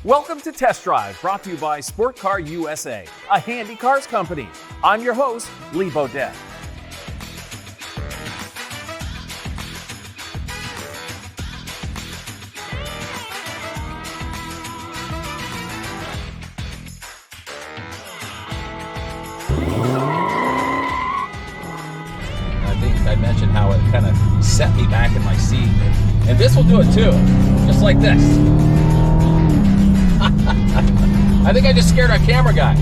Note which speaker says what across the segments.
Speaker 1: Welcome to Test Drive, brought to you by Sport Car USA, a handy cars company. I'm your host, Lee Bodette.
Speaker 2: I think I mentioned how it kind of set me back in my seat. And this will do it too, just like this. I think I just scared our camera guy.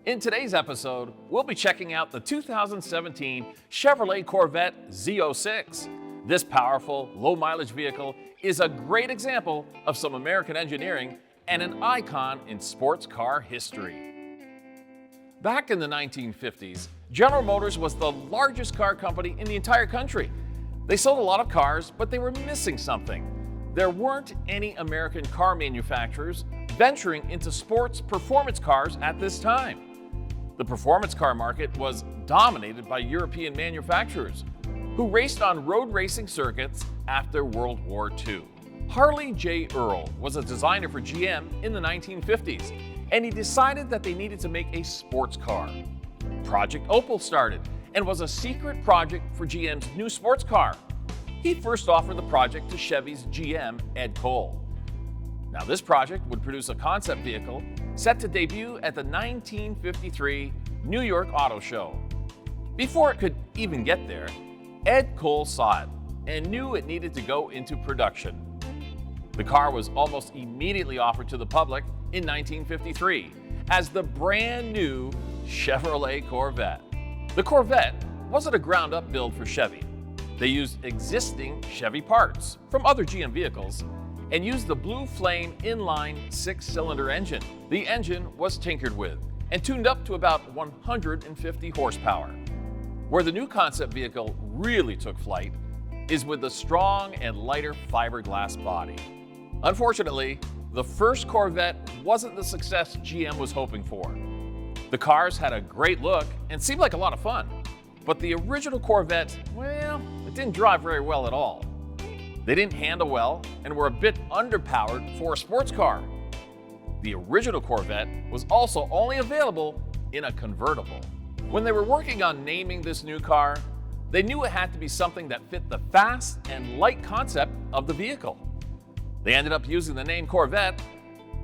Speaker 1: In today's episode, we'll be checking out the 2017 Chevrolet Corvette Z06. This powerful, low-mileage vehicle is a great example of some American engineering and an icon in sports car history. Back in the 1950s, General Motors was the largest car company in the entire country. They sold a lot of cars, but they were missing something. There weren't any American car manufacturers venturing into sports performance cars at this time. The performance car market was dominated by European manufacturers who raced on road racing circuits after World War II. Harley J. Earl was a designer for GM in the 1950s, and he decided that they needed to make a sports car. Project Opal started and was a secret project for GM's new sports car. He first offered the project to Chevy's GM, Ed Cole. Now, this project would produce a concept vehicle set to debut at the 1953 New York Auto Show. Before it could even get there, Ed Cole saw it and knew it needed to go into production. The car was almost immediately offered to the public in 1953 as the brand new Chevrolet Corvette. The Corvette wasn't a ground-up build for Chevy. They used existing Chevy parts from other GM vehicles and used the Blue Flame inline six-cylinder engine. The engine was tinkered with and tuned up to about 150 horsepower. Where the new concept vehicle really took flight is with the strong and lighter fiberglass body. Unfortunately, the first Corvette wasn't the success GM was hoping for. The cars had a great look and seemed like a lot of fun, but the original Corvette, well, it didn't drive very well at all. They didn't handle well and were a bit underpowered for a sports car. The original Corvette was also only available in a convertible. When they were working on naming this new car, they knew it had to be something that fit the fast and light concept of the vehicle. They ended up using the name Corvette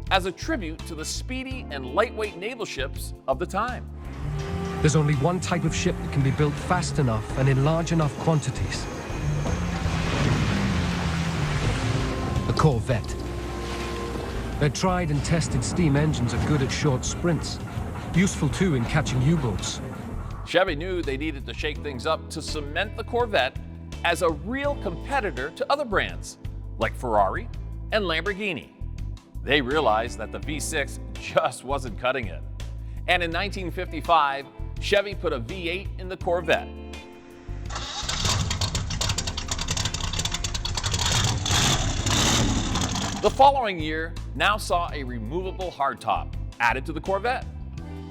Speaker 1: as a tribute to the speedy and lightweight naval ships of the time.
Speaker 3: There's only one type of ship that can be built fast enough and in large enough quantities. A Corvette. Their tried and tested steam engines are good at short sprints, useful too in catching U-boats.
Speaker 1: Chevy knew they needed to shake things up to cement the Corvette as a real competitor to other brands like Ferrari and Lamborghini. They realized that the V6 just wasn't cutting it. And in 1955, Chevy put a V8 in the Corvette. The following year now saw a removable hardtop added to the Corvette.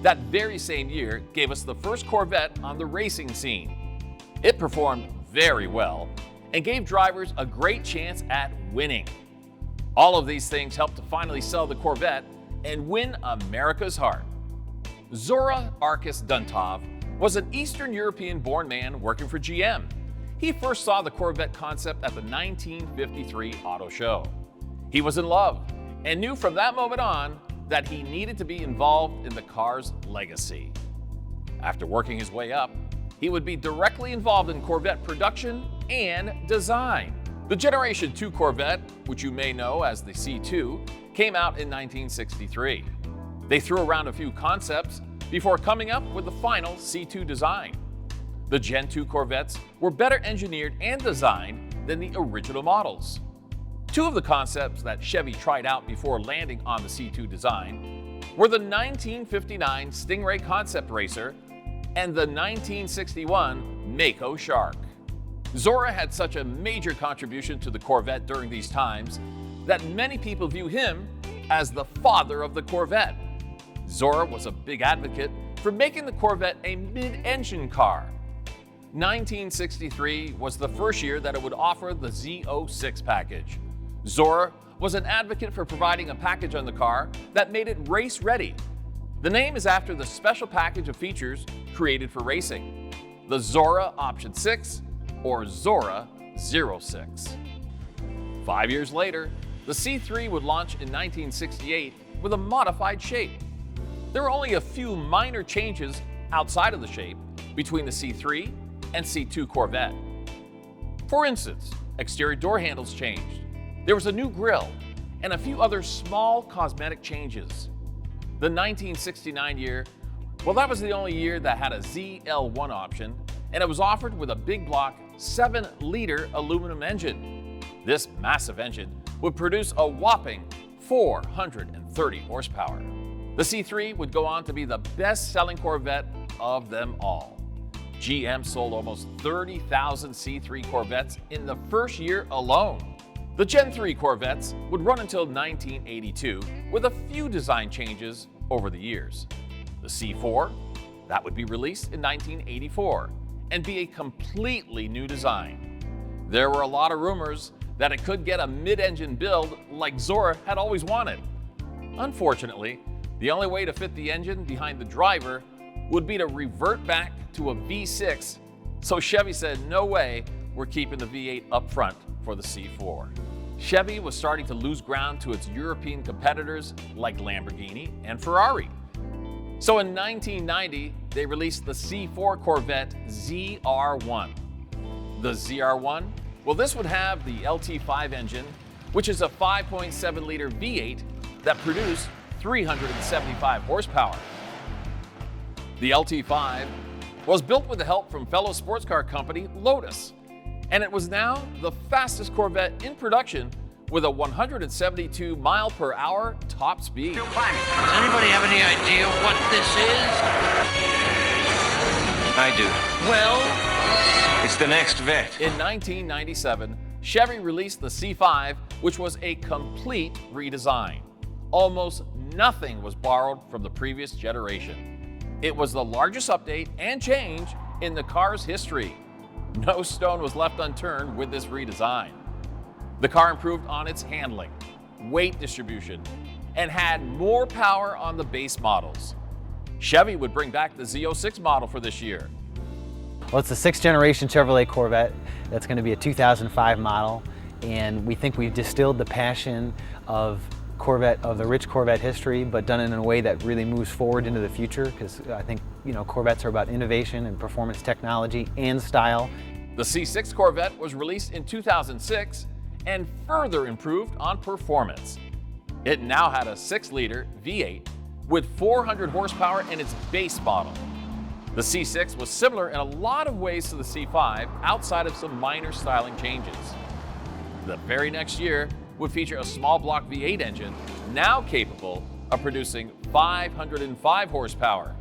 Speaker 1: That very same year gave us the first Corvette on the racing scene. It performed very well and gave drivers a great chance at winning. All of these things helped to finally sell the Corvette and win America's heart. Zora Duntov was an Eastern European-born man working for GM. He first saw the Corvette concept at the 1953 Auto Show. He was in love and knew from that moment on that he needed to be involved in the car's legacy. After working his way up, he would be directly involved in Corvette production and design. The Generation 2 Corvette, which you may know as the C2, came out in 1963. They threw around a few concepts before coming up with the final C2 design. The Gen 2 Corvettes were better engineered and designed than the original models. Two of the concepts that Chevy tried out before landing on the C2 design were the 1959 Stingray concept racer and the 1961 Mako Shark. Zora had such a major contribution to the Corvette during these times that many people view him as the father of the Corvette. Zora was a big advocate for making the Corvette a mid-engine car. 1963 was the first year that it would offer the Z06 package. Zora was an advocate for providing a package on the car that made it race-ready. The name is after the special package of features created for racing, the Zora Option 6 or Zora 06. 5 years later, the C3 would launch in 1968 with a modified shape. There were only a few minor changes outside of the shape between the C3 and C2 Corvette. For instance, exterior door handles changed. There was a new grille and a few other small cosmetic changes. The 1969 year, well, that was the only year that had a ZL1 option, and it was offered with a big block 7-liter aluminum engine. This massive engine would produce a whopping 430 horsepower. The C3 would go on to be the best-selling Corvette of them all. GM sold almost 30,000 C3 Corvettes in the first year alone. The Gen 3 Corvettes would run until 1982 with a few design changes over the years. The C4, that would be released in 1984 and be a completely new design. There were a lot of rumors that it could get a mid-engine build like Zora had always wanted. Unfortunately, the only way to fit the engine behind the driver would be to revert back to a V6, so Chevy said, no way, we're keeping the V8 up front for the C4. Chevy was starting to lose ground to its European competitors like Lamborghini and Ferrari. So in 1990, they released the C4 Corvette ZR1. The ZR1, well, this would have the LT5 engine, which is a 5.7-liter V8 that produced 375 horsepower. The LT5 was built with the help from fellow sports car company Lotus, and it was now the fastest Corvette in production with a 172 mile per hour top speed.
Speaker 4: Does anybody have any idea what this is?
Speaker 5: I do.
Speaker 4: Well,
Speaker 5: It's the next vet.
Speaker 1: In 1997, Chevy released the C5, which was a complete redesign. Almost nothing was borrowed from the previous generation. It was the largest update and change in the car's history. No stone was left unturned with this redesign. The car improved on its handling, weight distribution, and had more power on the base models. Chevy would bring back the Z06 model for this year.
Speaker 6: Well, it's the 6th generation Chevrolet Corvette. That's going to be a 2005 model, and we think we've distilled the passion of the rich Corvette history, but done it in a way that really moves forward into the future, because I think, Corvettes are about innovation and performance technology and style.
Speaker 1: The C6 Corvette was released in 2006 and further improved on performance. It now had a 6-liter V8 with 400 horsepower in its base model. The C6 was similar in a lot of ways to the C5 outside of some minor styling changes. The very next year would feature a small block V8 engine, now capable of producing 505 horsepower.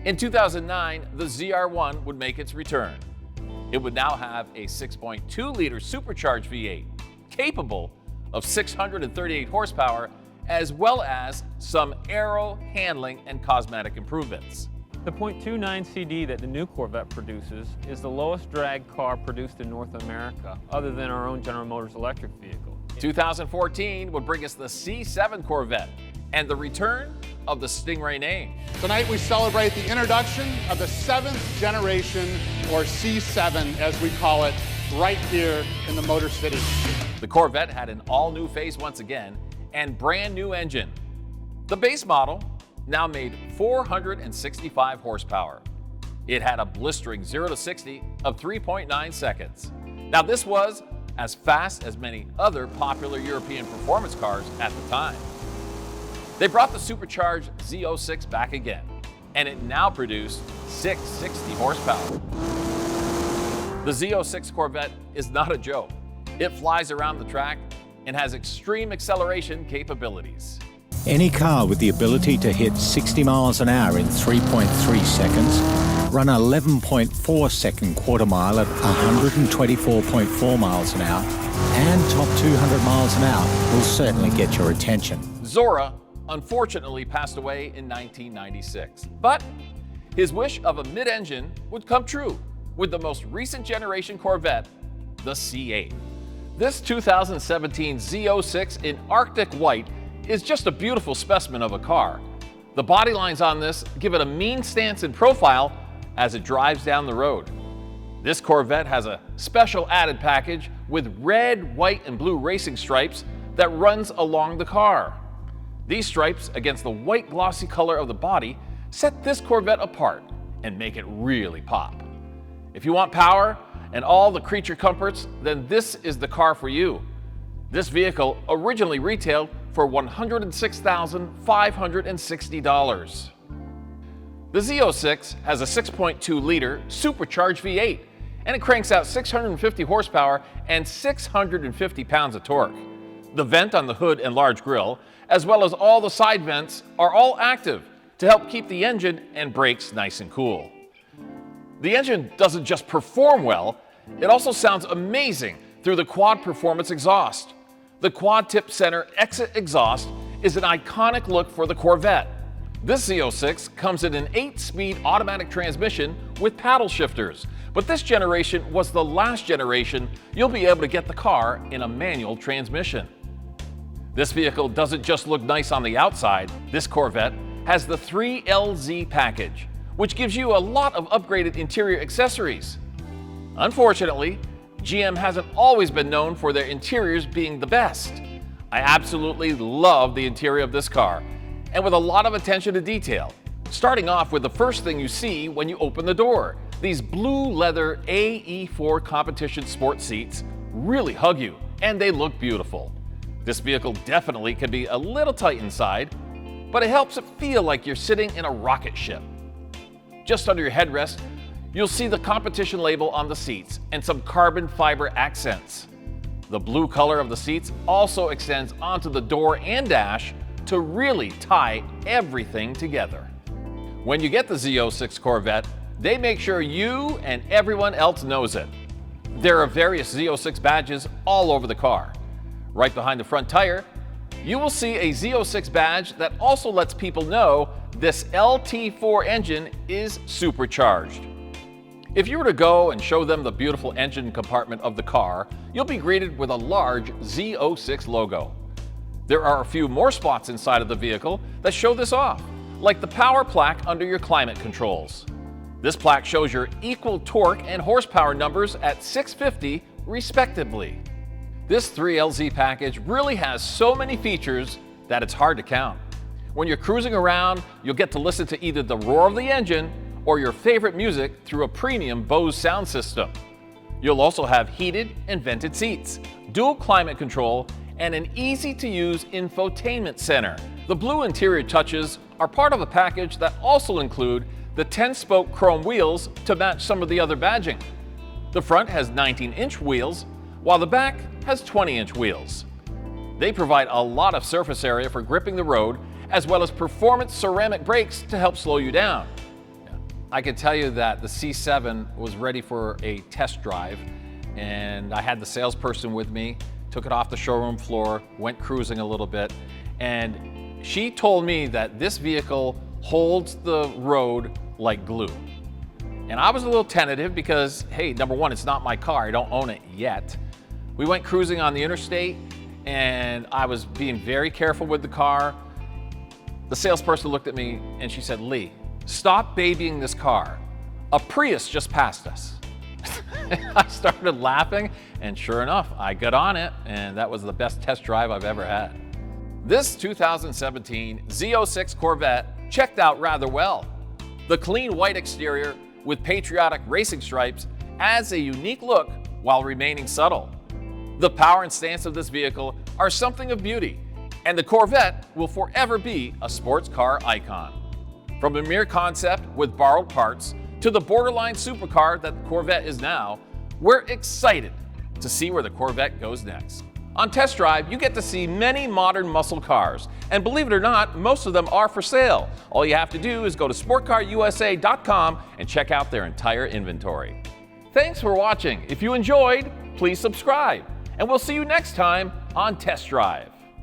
Speaker 1: In 2009, the ZR1 would make its return. It would now have a 6.2-liter supercharged V8, capable of 638 horsepower, as well as some aero, handling, and cosmetic improvements.
Speaker 7: The .29 CD that the new Corvette produces is the lowest drag car produced in North America, other than our own General Motors electric vehicle. 2014
Speaker 1: would bring us the C7 Corvette and the return of the Stingray name.
Speaker 8: Tonight we celebrate the introduction of the 7th generation, or C7 as we call it, right here in the Motor City.
Speaker 1: The Corvette had an all-new face once again and brand new engine. The base model now made 465 horsepower. It had a blistering 0 to 60 of 3.9 seconds. Now this was as fast as many other popular European performance cars at the time. They brought the supercharged Z06 back again, and it now produced 660 horsepower. The Z06 Corvette is not a joke. It flies around the track and has extreme acceleration capabilities.
Speaker 9: Any car with the ability to hit 60 miles an hour in 3.3 seconds, run an 11.4 second quarter mile at 124.4 miles an hour, and top 200 miles an hour will certainly get your attention.
Speaker 1: Zora, unfortunately passed away in 1996. But his wish of a mid-engine would come true with the most recent generation Corvette, the C8. This 2017 Z06 in Arctic white is just a beautiful specimen of a car. The body lines on this give it a mean stance and profile as it drives down the road. This Corvette has a special added package with red, white, and blue racing stripes that runs along the car. These stripes against the white glossy color of the body set this Corvette apart and make it really pop. If you want power and all the creature comforts, then this is the car for you. This vehicle originally retailed for $106,560. The Z06 has a 6.2-liter supercharged V8, and it cranks out 650 horsepower and 650 pounds of torque. The vent on the hood and large grille, as well as all the side vents, are all active to help keep the engine and brakes nice and cool. The engine doesn't just perform well, it also sounds amazing through the quad performance exhaust. The quad tip center exit exhaust is an iconic look for the Corvette. This Z06 comes in an 8-speed automatic transmission with paddle shifters, but this generation was the last generation you'll be able to get the car in a manual transmission. This vehicle doesn't just look nice on the outside. This Corvette has the 3LZ package, which gives you a lot of upgraded interior accessories. Unfortunately, GM hasn't always been known for their interiors being the best. I absolutely love the interior of this car, and with a lot of attention to detail. Starting off with the first thing you see when you open the door. These blue leather AE4 competition sport seats really hug you, and they look beautiful. This vehicle definitely can be a little tight inside, but it helps it feel like you're sitting in a rocket ship. Just under your headrest, you'll see the competition label on the seats and some carbon fiber accents. The blue color of the seats also extends onto the door and dash to really tie everything together. When you get the Z06 Corvette, they make sure you and everyone else knows it. There are various Z06 badges all over the car. Right behind the front tire, you will see a Z06 badge that also lets people know this LT4 engine is supercharged. If you were to go and show them the beautiful engine compartment of the car, you'll be greeted with a large Z06 logo. There are a few more spots inside of the vehicle that show this off, like the power plaque under your climate controls. This plaque shows your equal torque and horsepower numbers at 650 respectively. This 3LZ package really has so many features that it's hard to count. When you're cruising around, you'll get to listen to either the roar of the engine or your favorite music through a premium Bose sound system. You'll also have heated and vented seats, dual climate control, and an easy-to-use infotainment center. The blue interior touches are part of a package that also include the 10-spoke chrome wheels to match some of the other badging. The front has 19-inch wheels, while the back has 20-inch wheels. They provide a lot of surface area for gripping the road, as well as performance ceramic brakes to help slow you down. I can tell you that the C7 was ready for a test drive, and I had the salesperson with me, took it off the showroom floor, went cruising a little bit, and she told me that this vehicle holds the road like glue. And I was a little tentative because, hey, number one, it's not my car, I don't own it yet. We went cruising on the interstate, and I was being very careful with the car. The salesperson looked at me and she said, "Lee, stop babying this car. A Prius just passed us." I started laughing, and sure enough, I got on it, and that was the best test drive I've ever had. This 2017 Z06 Corvette checked out rather well. The clean white exterior with patriotic racing stripes adds a unique look while remaining subtle. The power and stance of this vehicle are something of beauty, and the Corvette will forever be a sports car icon. From a mere concept with borrowed parts to the borderline supercar that the Corvette is now, we're excited to see where the Corvette goes next. On Test Drive, you get to see many modern muscle cars, and believe it or not, most of them are for sale. All you have to do is go to sportcarusa.com and check out their entire inventory. Thanks for watching. If you enjoyed, please subscribe, and we'll see you next time on Test Drive.